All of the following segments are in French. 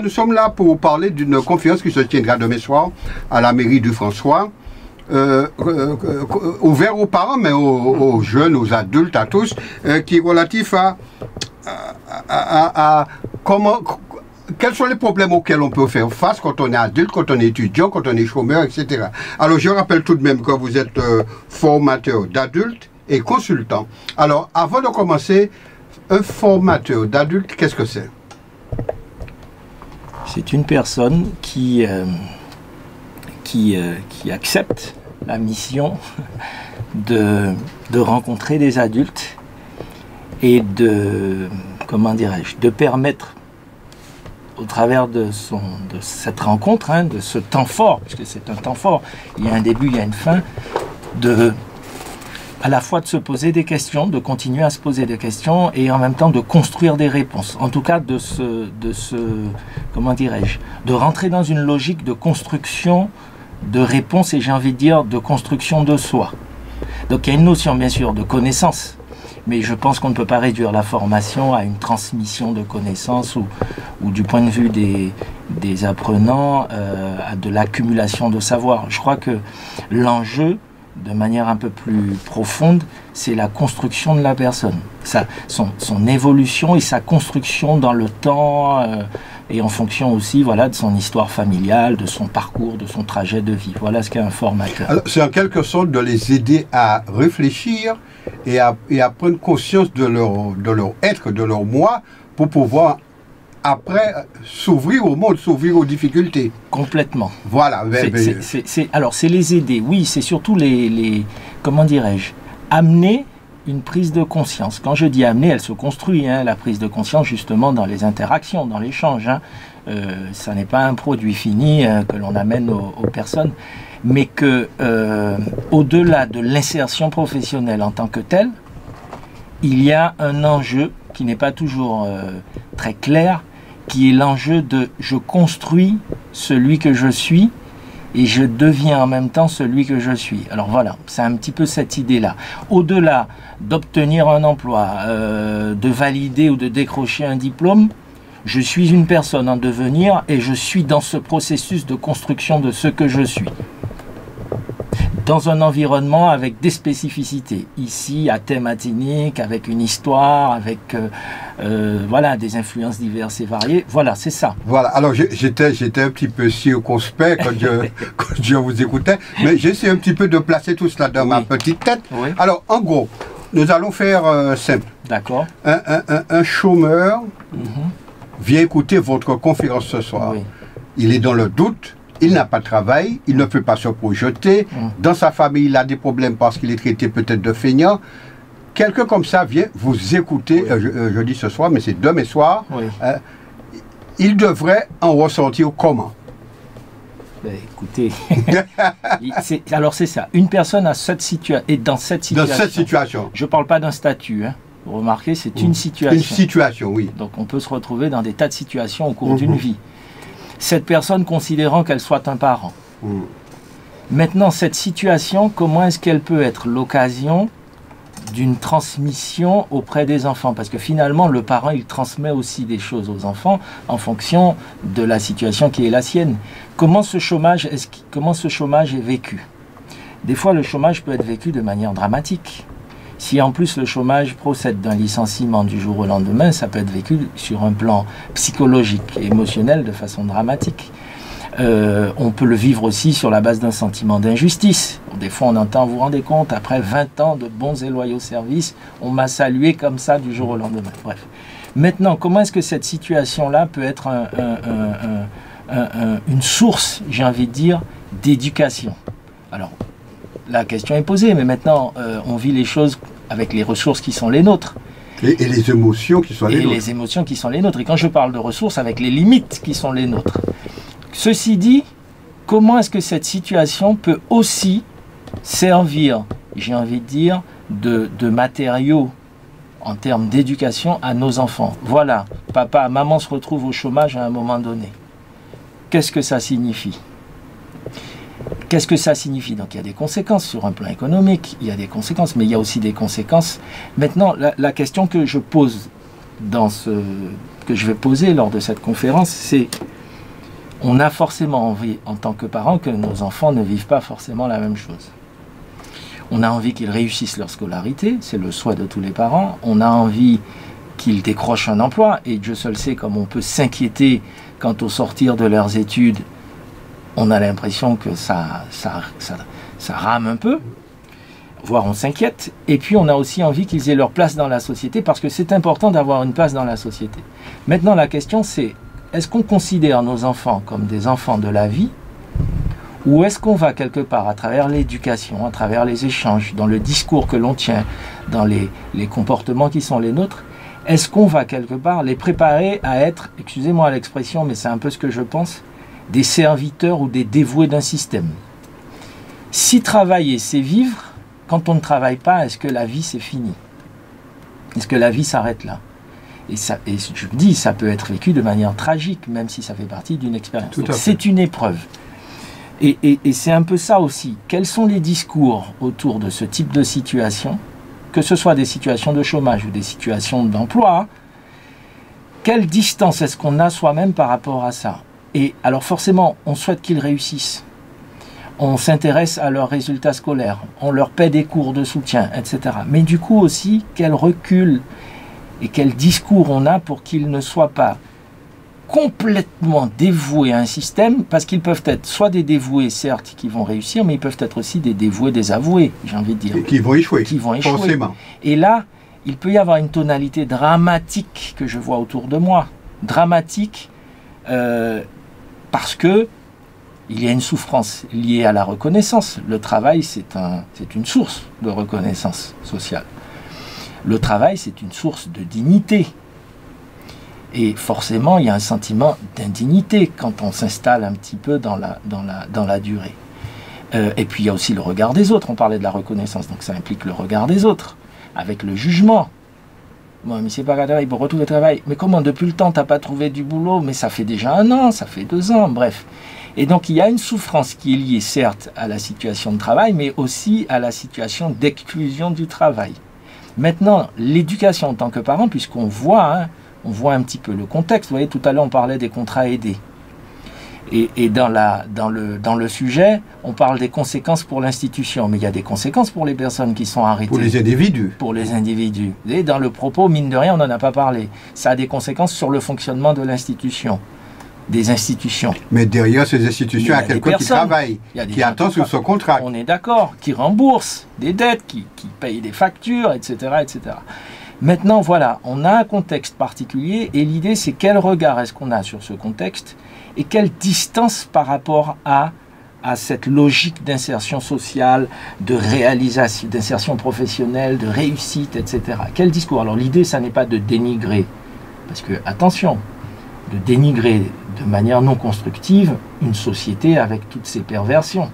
Nous sommes là pour parler d'une conférence qui se tiendra demain soir à la mairie du François, ouvert aux parents, mais aux jeunes, aux adultes, à tous, qui est relatif à comment... Quels sont les problèmes auxquels on peut faire face quand on est adulte, quand on est étudiant, quand on est chômeur, etc. Alors, je rappelle tout de même que vous êtes formateur d'adultes et consultant. Alors, avant de commencer, un formateur d'adultes, qu'est-ce que c'est? C'est une personne qui accepte la mission de rencontrer des adultes et de, comment dirais-je, de permettre au travers de cette rencontre, hein, de ce temps fort, puisque c'est un temps fort, il y a un début, il y a une fin, à la fois de se poser des questions, de continuer à se poser des questions et en même temps de construire des réponses. En tout cas, comment dirais-je, de rentrer dans une logique de construction de réponses et j'ai envie de dire de construction de soi. Donc il y a une notion bien sûr de connaissance, mais je pense qu'on ne peut pas réduire la formation à une transmission de connaissances ou du point de vue des apprenants à de l'accumulation de savoir. Je crois que l'enjeu, de manière un peu plus profonde, c'est la construction de la personne, son évolution et sa construction dans le temps et en fonction aussi voilà, de son histoire familiale, de son parcours, de son trajet de vie. Voilà ce qu'est un formateur. C'est en quelque sorte de les aider à réfléchir et à prendre conscience de leur être, de leur moi, pour pouvoir après s'ouvrir au monde, s'ouvrir aux difficultés. Complètement. Voilà. Alors c'est les aider, oui, c'est surtout comment dirais-je, amener une prise de conscience. Quand je dis amener, elle se construit, hein, la prise de conscience justement dans les interactions, dans l'échange. Hein. Ça n'est pas un produit fini que l'on amène aux personnes, mais que au-delà de l'insertion professionnelle en tant que telle, il y a un enjeu qui n'est pas toujours très clair, qui est l'enjeu de je construis celui que je suis et je deviens en même temps celui que je suis. Alors voilà, c'est un petit peu cette idée-là. Au-delà d'obtenir un emploi, de valider ou de décrocher un diplôme, je suis une personne en devenir et je suis dans ce processus de construction de ce que je suis. Dans un environnement avec des spécificités. Ici, à thème athénique, avec une histoire, avec voilà, des influences diverses et variées. Voilà, c'est ça. Voilà, alors j'étais un petit peu circonspect quand je vous écoutais, mais j'essaie un petit peu de placer tout cela dans ma petite tête. Oui. Alors, en gros, nous allons faire simple. D'accord. Un chômeur vient écouter votre conférence ce soir. Oui. Il est dans le doute. Il n'a pas de travail, il ne peut pas se projeter. Dans sa famille, il a des problèmes parce qu'il est traité peut-être de feignant. Quelqu'un comme ça vient vous écouter, je dis ce soir, mais c'est demain soir. Oui. Il devrait en ressentir comment? Ben, écoutez, alors c'est ça. Une personne a est dans cette situation. Dans cette situation. Je ne parle pas d'un statut. Hein. Vous remarquez, c'est une situation. Une situation, oui. Donc on peut se retrouver dans des tas de situations au cours d'une vie. Cette personne considérant qu'elle soit un parent. Maintenant, cette situation, comment est-ce qu'elle peut être l'occasion d'une transmission auprès des enfants? Parce que finalement, le parent, il transmet aussi des choses aux enfants en fonction de la situation qui est la sienne. Comment ce chômage est vécu? Des fois, le chômage peut être vécu de manière dramatique. Si en plus le chômage procède d'un licenciement du jour au lendemain, ça peut être vécu sur un plan psychologique et émotionnel de façon dramatique. On peut le vivre aussi sur la base d'un sentiment d'injustice. Des fois on entend, vous vous rendez compte, après 20 ans de bons et loyaux services, on m'a salué comme ça du jour au lendemain. Bref. Maintenant, comment est-ce que cette situation-là peut être une source, j'ai envie de dire, d'éducation? Alors, la question est posée, mais maintenant, on vit les choses avec les ressources qui sont les nôtres. Et les émotions qui sont les nôtres. Et les émotions qui sont les nôtres. Et quand je parle de ressources, avec les limites qui sont les nôtres. Ceci dit, comment est-ce que cette situation peut aussi servir, j'ai envie de dire, de matériaux en termes d'éducation à nos enfants? Voilà, papa, maman se retrouvent au chômage à un moment donné. Qu'est-ce que ça signifie? Qu'est-ce que ça signifie? Donc il y a des conséquences sur un plan économique, il y a des conséquences, mais il y a aussi des conséquences. Maintenant, la question que je pose que je vais poser lors de cette conférence, c'est on a forcément envie, en tant que parents, que nos enfants ne vivent pas forcément la même chose. On a envie qu'ils réussissent leur scolarité, c'est le souhait de tous les parents. On a envie qu'ils décrochent un emploi, et Dieu seul sait comme on peut s'inquiéter quand au sortir de leurs études, on a l'impression que ça rame un peu, voire on s'inquiète. Et puis on a aussi envie qu'ils aient leur place dans la société, parce que c'est important d'avoir une place dans la société. Maintenant la question c'est, est-ce qu'on considère nos enfants comme des enfants de la vie, ou est-ce qu'on va quelque part, à travers l'éducation, à travers les échanges, dans le discours que l'on tient, dans les comportements qui sont les nôtres, est-ce qu'on va quelque part les préparer à être, excusez-moi l'expression, mais c'est un peu ce que je pense, des serviteurs ou des dévoués d'un système? Si travailler c'est vivre, quand on ne travaille pas, est-ce que la vie c'est fini? Est-ce que la vie s'arrête là? Et je dis, ça peut être vécu de manière tragique, même si ça fait partie d'une expérience. C'est une épreuve. Et c'est un peu ça aussi. Quels sont les discours autour de ce type de situation, que ce soit des situations de chômage ou des situations d'emploi? Quelle distance est-ce qu'on a soi-même par rapport à ça? Et alors forcément, on souhaite qu'ils réussissent. On s'intéresse à leurs résultats scolaires. On leur paie des cours de soutien, etc. Mais du coup aussi, quel recul et quel discours on a pour qu'ils ne soient pas complètement dévoués à un système, parce qu'ils peuvent être soit des dévoués, certes, qui vont réussir, mais ils peuvent être aussi des dévoués désavoués, j'ai envie de dire. Et qui vont échouer. Forcément. Et là, il peut y avoir une tonalité dramatique que je vois autour de moi. Dramatique parce que il y a une souffrance liée à la reconnaissance. Le travail, c'est une source de reconnaissance sociale. Le travail, c'est une source de dignité. Et forcément, il y a un sentiment d'indignité quand on s'installe un petit peu dans la durée. Et puis, il y a aussi le regard des autres. On parlait de la reconnaissance, donc ça implique le regard des autres, avec le jugement. Bon, mais c'est pas grave, il faut retrouver le travail. Mais comment, depuis le temps, tu n'as pas trouvé du boulot? Mais ça fait déjà 1 an, ça fait 2 ans, bref. Et donc, il y a une souffrance qui est liée, certes, à la situation de travail, mais aussi à la situation d'exclusion du travail. Maintenant, l'éducation en tant que parent, puisqu'on voit... on voit un petit peu le contexte. Vous voyez, tout à l'heure, on parlait des contrats aidés. Et dans le sujet, on parle des conséquences pour l'institution. Mais il y a des conséquences pour les personnes qui sont arrêtées. Pour les individus. Pour les individus. Vous voyez, dans le propos, mine de rien, on n'en a pas parlé. Ça a des conséquences sur le fonctionnement de l'institution. Des institutions. Mais derrière ces institutions, il y a quelqu'un qui travaille, qui attend sur son contrat. On est d'accord, qui rembourse des dettes, qui paye des factures, etc., etc. Maintenant, voilà, on a un contexte particulier et l'idée, c'est quel regard est-ce qu'on a sur ce contexte et quelle distance par rapport à cette logique d'insertion sociale, de réalisation, d'insertion professionnelle, de réussite, etc. Quel discours? Alors l'idée, ça n'est pas de dénigrer, parce que, attention, de dénigrer de manière non constructive une société avec toutes ses perversions.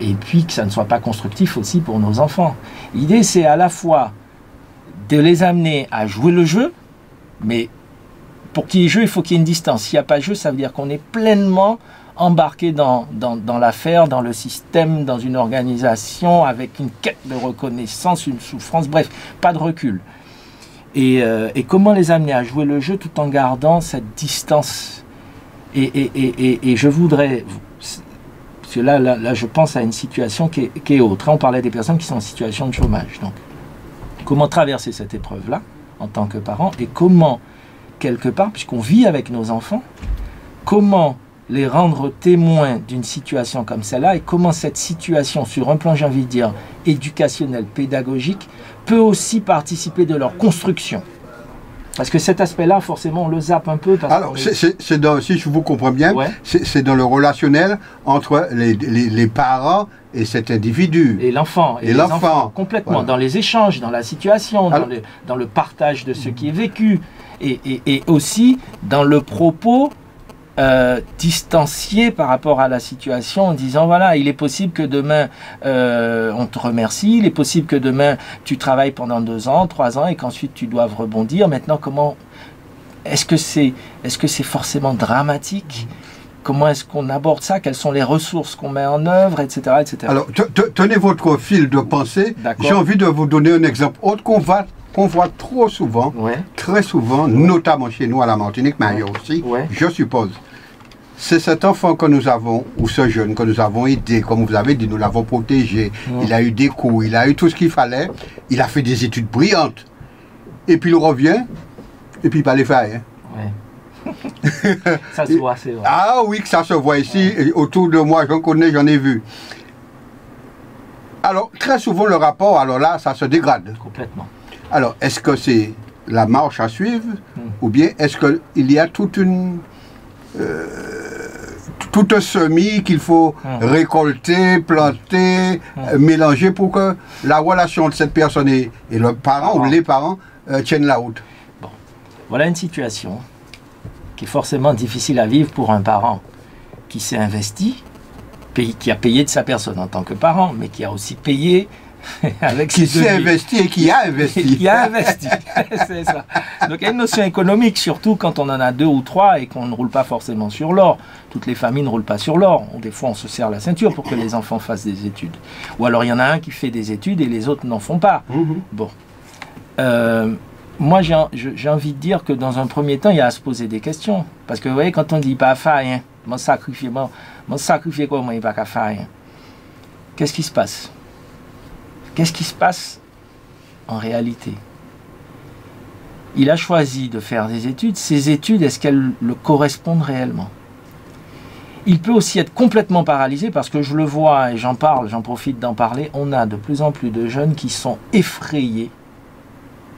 Et puis que ça ne soit pas constructif aussi pour nos enfants. L'idée, c'est à la fois de les amener à jouer le jeu, mais pour qu'il y ait jeu, il faut qu'il y ait une distance. S'il n'y a pas de jeu, ça veut dire qu'on est pleinement embarqué dans l'affaire, dans le système, dans une organisation, avec une quête de reconnaissance, une souffrance, bref, pas de recul. Et comment les amener à jouer le jeu tout en gardant cette distance. Et je voudrais... Parce que là, je pense à une situation qui est autre. On parlait des personnes qui sont en situation de chômage. Donc, comment traverser cette épreuve-là en tant que parent et comment, quelque part, puisqu'on vit avec nos enfants, comment les rendre témoins d'une situation comme celle-là et comment cette situation, sur un plan, j'ai envie de dire, éducationnel, pédagogique, peut aussi participer de leur construction. Parce que cet aspect-là, forcément, on le zappe un peu. Parce alors, si je vous comprends bien, ouais, c'est dans le relationnel entre les parents et cet individu. Et l'enfant. Et l'enfant. Complètement. Voilà. Dans les échanges, dans la situation, dans le partage de ce qui est vécu. Et aussi dans le propos distancié par rapport à la situation en disant voilà, il est possible que demain on te remercie, il est possible que demain tu travailles pendant 2 ans, 3 ans et qu'ensuite tu doives rebondir. Maintenant, comment est-ce que c'est forcément dramatique? Comment est-ce qu'on aborde ça? Quelles sont les ressources qu'on met en œuvre, etc., etc. Alors, tenez votre fil de pensée. J'ai envie de vous donner un exemple autre qu'on voit trop souvent, ouais, très souvent, ouais, notamment chez nous à la Martinique, mais ailleurs aussi, ouais, je suppose. c'est cet enfant que nous avons, ou ce jeune que nous avons aidé, comme vous avez dit, nous l'avons protégé, il a eu des cours, il a eu tout ce qu'il fallait, il a fait des études brillantes, et puis il revient, et puis il va les faire. Ouais. Ça se voit, c'est vrai. Ah oui, que ça se voit ici, et autour de moi, j'en connais, j'en ai vu. Alors, très souvent, le rapport, alors là, ça se dégrade. Complètement. Alors, est-ce que c'est la marche à suivre, ou bien est-ce qu'il y a toute une... tout un semis qu'il faut récolter, planter, mélanger pour que la relation de cette personne et le parent ou les parents tiennent la route. Bon. Voilà une situation qui est forcément difficile à vivre pour un parent qui s'est investi, qui a payé de sa personne en tant que parent, mais qui a aussi payé avec qui s'est investi et qui a investi. Qui a investi, c'est ça. Donc il y a une notion économique, surtout quand on en a 2 ou 3 et qu'on ne roule pas forcément sur l'or. Toutes les familles ne roulent pas sur l'or. Des fois, on se serre la ceinture pour que les enfants fassent des études. Ou alors, il y en a un qui fait des études et les autres n'en font pas. Bon. Moi, j'ai envie de dire que dans un premier temps, il y a à se poser des questions. Parce que vous voyez, quand on dit pas faire rien, mon sacrifier quoi, moi, il pas qu'à faire rien. Qu'est-ce qui se passe? Qu'est-ce qui se passe en réalité? Il a choisi de faire des études. Ces études, est-ce qu'elles le correspondent réellement? Il peut aussi être complètement paralysé parce que je le vois et j'en parle, j'en profite d'en parler. On a de plus en plus de jeunes qui sont effrayés,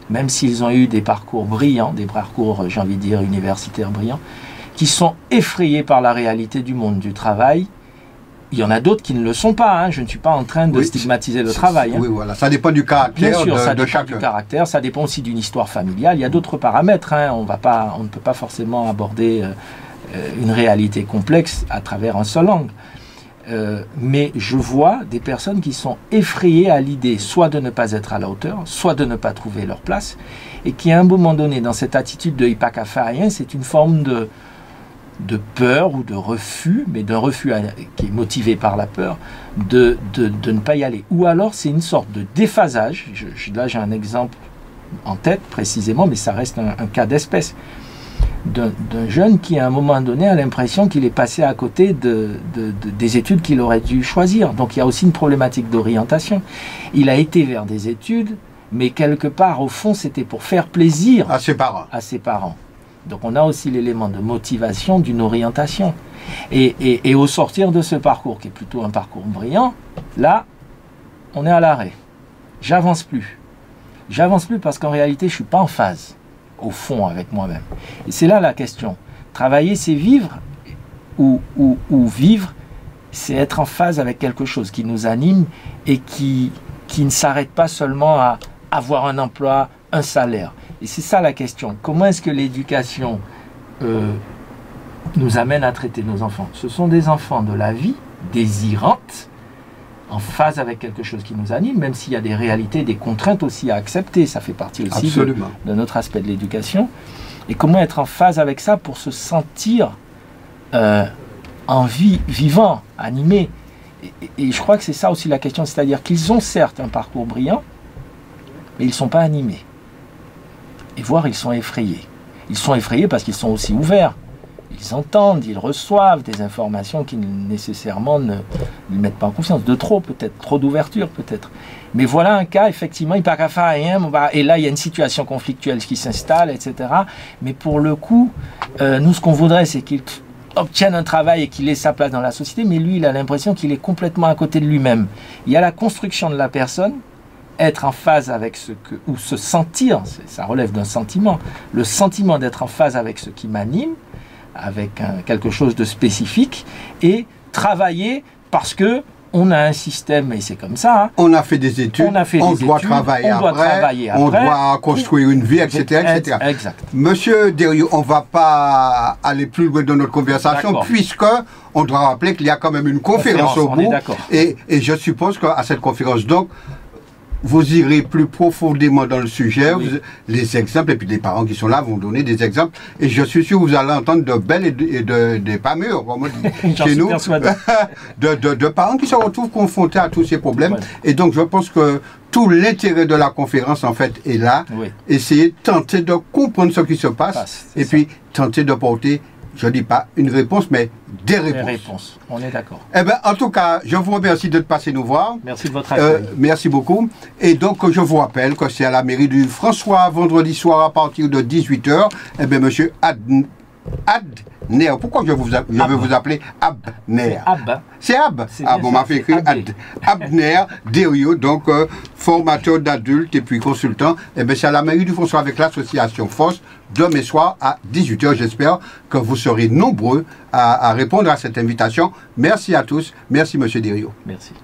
même s'ils ont eu des parcours brillants, des parcours, j'ai envie de dire, universitaires brillants, qui sont effrayés par la réalité du monde du travail. Il y en a d'autres qui ne le sont pas. Hein. Je ne suis pas en train de stigmatiser le travail. Hein. Oui, voilà. Ça dépend du caractère. Bien sûr, ça de dépend du caractère. Ça dépend aussi d'une histoire familiale. Il y a d'autres paramètres. Hein. On ne peut pas forcément aborder une réalité complexe à travers un seul angle. Mais je vois des personnes qui sont effrayées à l'idée soit de ne pas être à la hauteur, soit de ne pas trouver leur place, et qui à un moment donné, dans cette attitude de « il pas qu'à faire rien », c'est une forme de peur ou de refus, mais d'un refus qui est motivé par la peur, de ne pas y aller. Ou alors c'est une sorte de déphasage, là j'ai un exemple en tête précisément, mais ça reste un cas d'espèce, d'un jeune qui à un moment donné a l'impression qu'il est passé à côté des études qu'il aurait dû choisir. Donc il y a aussi une problématique d'orientation. Il a été vers des études, mais quelque part au fond c'était pour faire plaisir à ses parents. Donc on a aussi l'élément de motivation d'une orientation. Et au sortir de ce parcours, qui est plutôt un parcours brillant, là, on est à l'arrêt. J'avance plus. J'avance plus parce qu'en réalité, je ne suis pas en phase, au fond, avec moi-même. Et c'est là la question. Travailler, c'est vivre, ou vivre, c'est être en phase avec quelque chose qui nous anime et qui ne s'arrête pas seulement à avoir un emploi, un salaire. Et c'est ça la question. Comment est-ce que l'éducation nous amène à traiter nos enfants? Ce sont des enfants de la vie, désirantes, en phase avec quelque chose qui nous anime, même s'il y a des réalités, des contraintes aussi à accepter. Ça fait partie aussi de notre aspect de l'éducation. Et comment être en phase avec ça pour se sentir en vie, vivant, animé. Et je crois que c'est ça aussi la question. C'est-à-dire qu'ils ont certes un parcours brillant, mais ils ne sont pas animés. Et voire ils sont effrayés. Ils sont effrayés parce qu'ils sont aussi ouverts. Ils entendent, ils reçoivent des informations qui nécessairement ne mettent pas en confiance. De trop peut-être, trop d'ouverture peut-être. Mais voilà un cas, effectivement, il n'y a pas qu'à faire rien. Et là, il y a une situation conflictuelle qui s'installe, etc. Mais pour le coup, nous, ce qu'on voudrait, c'est qu'il obtienne un travail et qu'il ait sa place dans la société. Mais lui, il a l'impression qu'il est complètement à côté de lui-même. Il y a la construction de la personne, être en phase avec ou se sentir, ça relève d'un sentiment, le sentiment d'être en phase avec ce qui m'anime, avec quelque chose de spécifique, et travailler parce que on a un système, et c'est comme ça. Hein. On a fait des études, on doit travailler après, on doit construire une vie, etc. etc. Exact. Monsieur Derieux, on ne va pas aller plus loin dans notre conversation, puisque on doit rappeler qu'il y a quand même une conférence au bout, et je suppose qu'à cette conférence, donc, vous irez plus profondément dans le sujet, les exemples, et puis les parents qui sont là vont donner des exemples, et je suis sûr que vous allez entendre de belles et des pas mûrs, comme on dit chez nous, de parents qui se retrouvent confrontés à tous ces problèmes, et donc je pense que tout l'intérêt de la conférence en fait est là, essayer, tenter de comprendre ce qui se passe, et puis tenter de porter je ne dis pas une réponse, mais des réponses. Des réponses, on est d'accord. Eh bien, en tout cas, je vous remercie de passer nous voir. Merci de votre accueil. Merci beaucoup. Et donc, je vous rappelle que c'est à la mairie du François, vendredi soir à partir de 18h. Eh bien, monsieur Adner. Pourquoi je vais vous appeler Abner? C'est Ab. Ah bon, m'a fait écrire Abner Derio, donc formateur d'adultes et puis consultant. Eh bien, c'est à la mairie du François avec l'association FOSS, demain soir à 18h. J'espère que vous serez nombreux à répondre à cette invitation. Merci à tous. Merci, monsieur Derio. Merci.